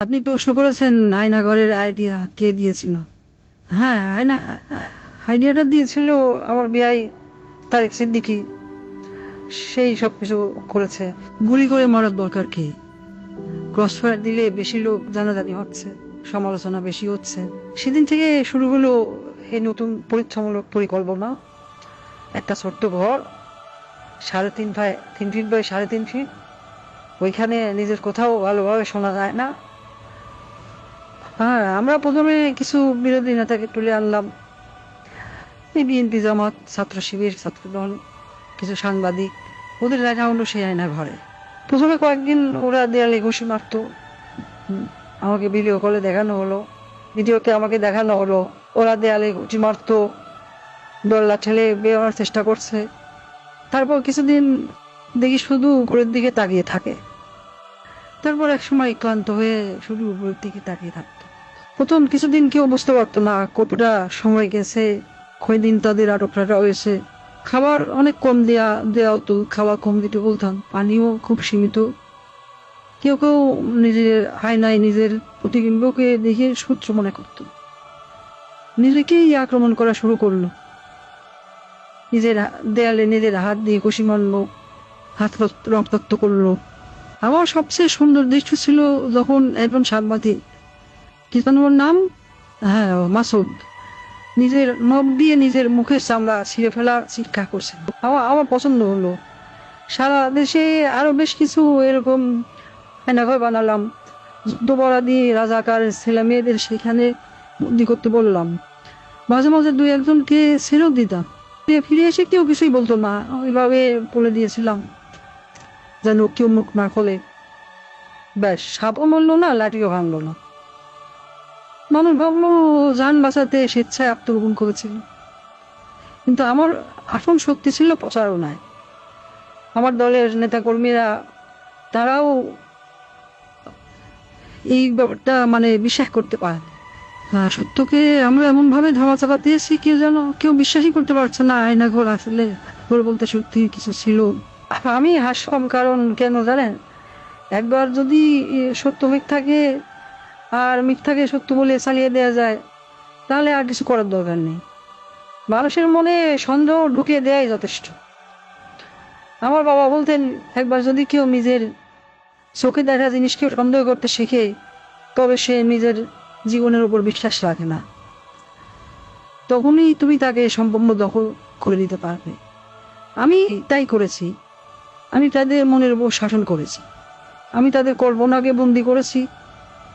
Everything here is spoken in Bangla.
আপনি প্রশ্ন করেছেন আয়নাঘরের আইডিয়া কে দিয়েছিল। হ্যাঁ, আইডিয়াটা দিয়েছিল আমার বিয়াই তারেক সিদ্দিকী। সেই সব কিছু করেছে। গুলি করে মরার দরকার কি? ক্রসফায়ার দিলে বেশি লোক জানাজানি হচ্ছে, সমালোচনা বেশি হচ্ছে। সেদিন থেকে শুরু হলো এই নতুন পরীক্ষামূলক পরিকল্পনা। একটা ছোট্ট ঘর, 3.5 ফিট বাই 3.5 ফিট। ওইখানে নিজের কোথাও ভালোভাবে শোনা যায় না। হ্যাঁ, আমরা প্রথমে কিছু বিরোধী নেতাকে তুলে আনলাম, এই বিএনপি, জামাত, ছাত্র শিবির, ছাত্রদল, কিছু সাংবাদিক। ওদের দেখা হলো সেই আয়না ঘরে। প্রথমে কয়েকদিন ওরা দেয়ালে ঘুষি মারত। আমাকে ভিডিও কলে দেখানো হলো, ভিডিওতে আমাকে দেখানো হলো ওরা দেয়ালে ঘুষি মারত, দল্লা ঠেলে বেরোনোর চেষ্টা করছে। তারপর কিছুদিন দেখি শুধু উপরের দিকে তাকিয়ে থাকে। তারপর এক সময় ক্লান্ত হয়ে শুধু উপরের দিকে তাকিয়ে থাকতো। প্রথম কিছুদিন কেউ বুঝতে পারতো না কতটা সময় গেছে, কয়দিন তাদের আটক রাখা হয়েছে। খাবার অনেক কম দেওয়া হতো, খাবার কম দিতে বলতাম, পানিও খুব সীমিত। কেউ কেউ নিজের আয়নায় নিজের প্রতিবিম্বকে দেখে শত্রু মনে করত, নিজেকেই আক্রমণ করা শুরু করলো। নিজের দেয়ালে নিজের হাত দিয়ে ঘুষি মারলো, হাত রক্তাক্ত করলো। আমার সবচেয়ে সুন্দর দৃশ্য ছিল যখন একজন সাংবাদিক, কি যেন ওর নাম, হ্যাঁ মাসুদ, নিজের নখ দিয়ে নিজের মুখের চামড়া ছিঁড়ে ফেলা চিৎকার করছে। আমার পছন্দ হলো। সারা দেশে আরো বেশ কিছু এরকম আয়নাঘর বানালাম। যুদ্ধপরাধী রাজাকার ছেলে মেয়েদের সেখানে বন্দি করতে বললাম। মাঝে মাঝে দুই একজনকে ছেড়েও দিতাম। ফিরে এসে কেউ কিছুই বলতো না, ওইভাবে বলে দিয়েছিলাম যেন কেউ মুখ না খোলে। ব্যাস, সাপও মরলো না, লাঠিও ভাঙলো না। মানুষ ভাবলো যান বাঁচাতে স্বেচ্ছায় আত্মগোপন করেছিল, কিন্তু আমার আসল শক্তি ছিল প্রচারণায়। আমার দলের নেতাকর্মীরা, তারাও এই ব্যাপারটা বিশ্বাস করতে পারে। সত্যকে আমরা এমন ভাবে ধামাচাপা দিয়েছি, কেউ বিশ্বাসই করতে পারছে না আয়নাঘর আসলে ঘর বলতে সত্যি কিছু ছিল। আমি হাসলাম, কারণ কেন জানেন, একবার যদি সত্য মিথ্যাকে আর মিথ্যাকে সত্য বলে চালিয়ে দেওয়া যায়, তাহলে আর কিছু করার দরকার নেই। মানুষের মনে সন্দেহ ঢুকিয়ে দেওয়াই যথেষ্ট। আমার বাবা বলতেন, একবার যদি কেউ নিজের চোখে দেখা জিনিসকে সন্দেহ করতে শেখে, তবে সে নিজের জীবনের উপর বিশ্বাস রাখে না। তখনই তুমি তাকে সম্পূর্ণ দখল করে দিতে পারবে। আমি তাই করেছি। আমি তাদের মনের উপর শাসন করেছি। আমি তাদের কল্পনাকে বন্দি করেছি,